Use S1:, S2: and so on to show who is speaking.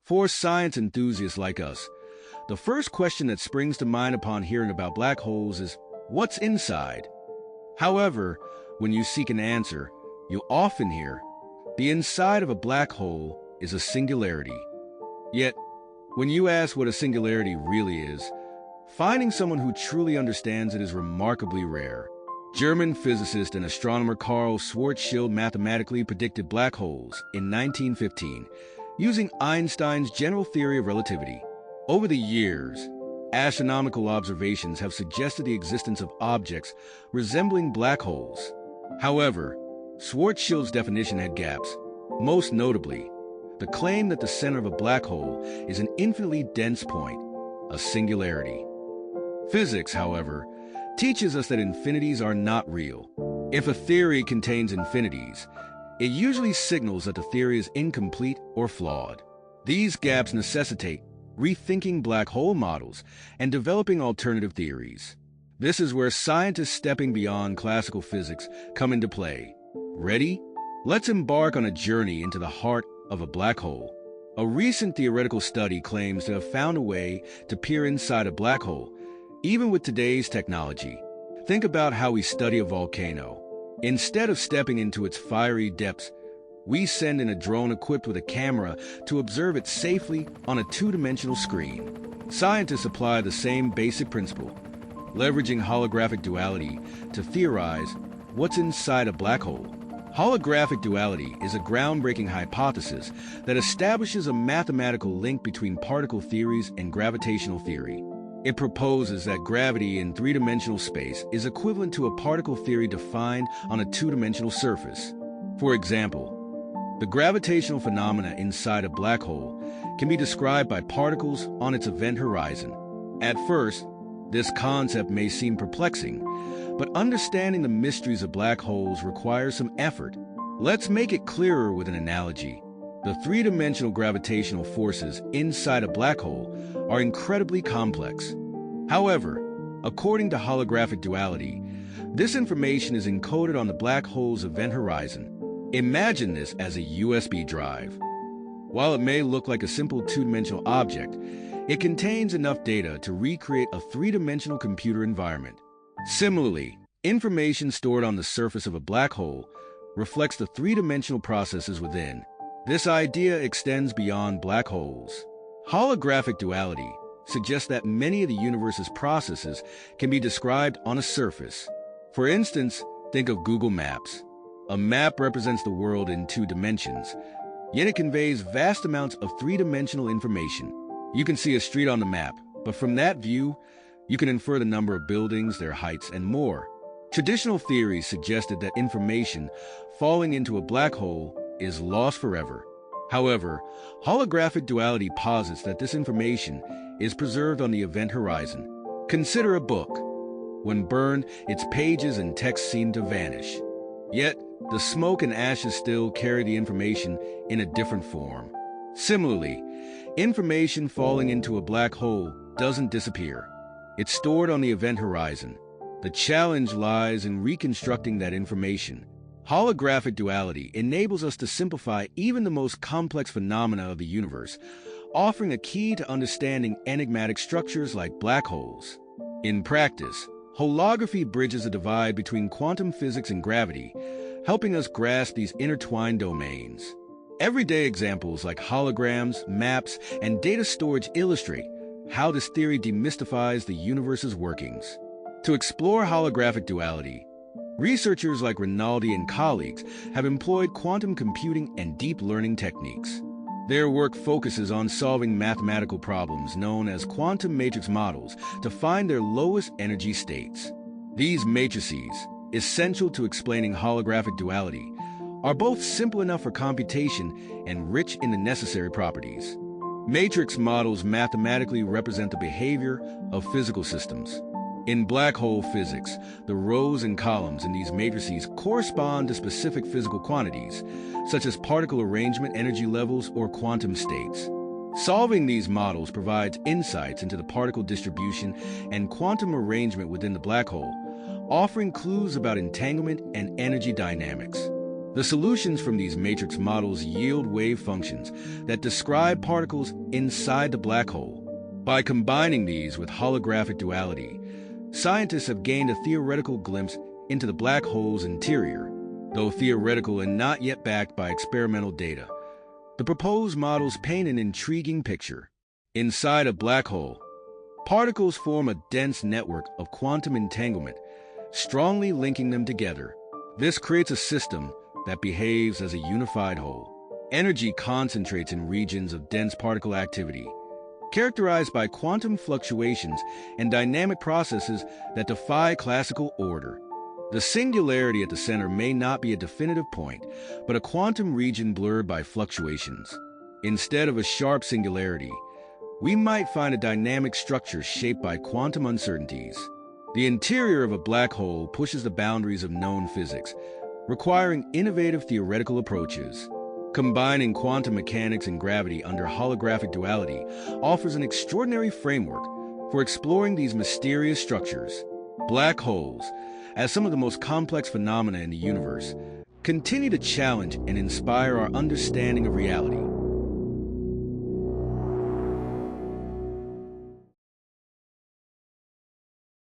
S1: For science enthusiasts like us, the first question that springs to mind upon hearing about black holes is, what's inside? However, when you seek an answer, you'll often hear, the inside of a black hole is a singularity. Yet, when you ask what a singularity really is, finding someone who truly understands it is remarkably rare. German physicist and astronomer Karl Schwarzschild mathematically predicted black holes in 1915 using Einstein's general theory of relativity. Over the years, astronomical observations have suggested the existence of objects resembling black holes. However, Schwarzschild's definition had gaps, most notably, the claim that the center of a black hole is an infinitely dense point, a singularity. Physics, however, teaches us that infinities are not real. If a theory contains infinities, it usually signals that the theory is incomplete or flawed. These gaps necessitate rethinking black hole models and developing alternative theories. This is where scientists stepping beyond classical physics come into play. Ready? Let's embark on a journey into the heart of a black hole. A recent theoretical study claims to have found a way to peer inside a black hole, even with today's technology. Think about how we study a volcano. Instead of stepping into its fiery depths, we send in a drone equipped with a camera to observe it safely on a two-dimensional screen. Scientists apply the same basic principle, leveraging holographic duality to theorize what's inside a black hole. Holographic duality is a groundbreaking hypothesis that establishes a mathematical link between particle theories and gravitational theory. It proposes that gravity in three-dimensional space is equivalent to a particle theory defined on a two-dimensional surface. For example, the gravitational phenomena inside a black hole can be described by particles on its event horizon. At first, this concept may seem perplexing, but understanding the mysteries of black holes requires some effort. Let's make it clearer with an analogy. The three-dimensional gravitational forces inside a black hole are incredibly complex. However, according to holographic duality, this information is encoded on the black hole's event horizon. Imagine this as a USB drive. While it may look like a simple two-dimensional object, it contains enough data to recreate a three-dimensional computer environment. Similarly, information stored on the surface of a black hole reflects the three-dimensional processes within. This idea extends beyond black holes. Holographic duality suggests that many of the universe's processes can be described on a surface. For instance, think of Google Maps. A map represents the world in two dimensions, yet it conveys vast amounts of three-dimensional information. You can see a street on the map, but from that view, you can infer the number of buildings, their heights, and more. Traditional theories suggested that information falling into a black hole is lost forever. However, holographic duality posits that this information is preserved on the event horizon. Consider a book. When burned, its pages and text seem to vanish. Yet, the smoke and ashes still carry the information in a different form. Similarly, information falling into a black hole doesn't disappear. It's stored on the event horizon. The challenge lies in reconstructing that information. Holographic duality enables us to simplify even the most complex phenomena of the universe, offering a key to understanding enigmatic structures like black holes. In practice, holography bridges a divide between quantum physics and gravity, helping us grasp these intertwined domains. Everyday examples like holograms, maps, and data storage illustrate how this theory demystifies the universe's workings. To explore holographic duality, researchers like Rinaldi and colleagues have employed quantum computing and deep learning techniques. Their work focuses on solving mathematical problems known as quantum matrix models to find their lowest energy states. These matrices, essential to explaining holographic duality, are both simple enough for computation and rich in the necessary properties. Matrix models mathematically represent the behavior of physical systems. In black hole physics, the rows and columns in these matrices correspond to specific physical quantities, such as particle arrangement, energy levels, or quantum states. Solving these models provides insights into the particle distribution and quantum arrangement within the black hole, offering clues about entanglement and energy dynamics. The solutions from these matrix models yield wave functions that describe particles inside the black hole. By combining these with holographic duality, scientists have gained a theoretical glimpse into the black hole's interior. Though theoretical and not yet backed by experimental data, the proposed models paint an intriguing picture. Inside a black hole, particles form a dense network of quantum entanglement, strongly linking them together. This creates a system that behaves as a unified whole. Energy concentrates in regions of dense particle activity, characterized by quantum fluctuations and dynamic processes that defy classical order. The singularity at the center may not be a definitive point, but a quantum region blurred by fluctuations. Instead of a sharp singularity, we might find a dynamic structure shaped by quantum uncertainties. The interior of a black hole pushes the boundaries of known physics, requiring innovative theoretical approaches. Combining quantum mechanics and gravity under holographic duality offers an extraordinary framework for exploring these mysterious structures. Black holes, as some of the most complex phenomena in the universe, continue to challenge and inspire our understanding of reality.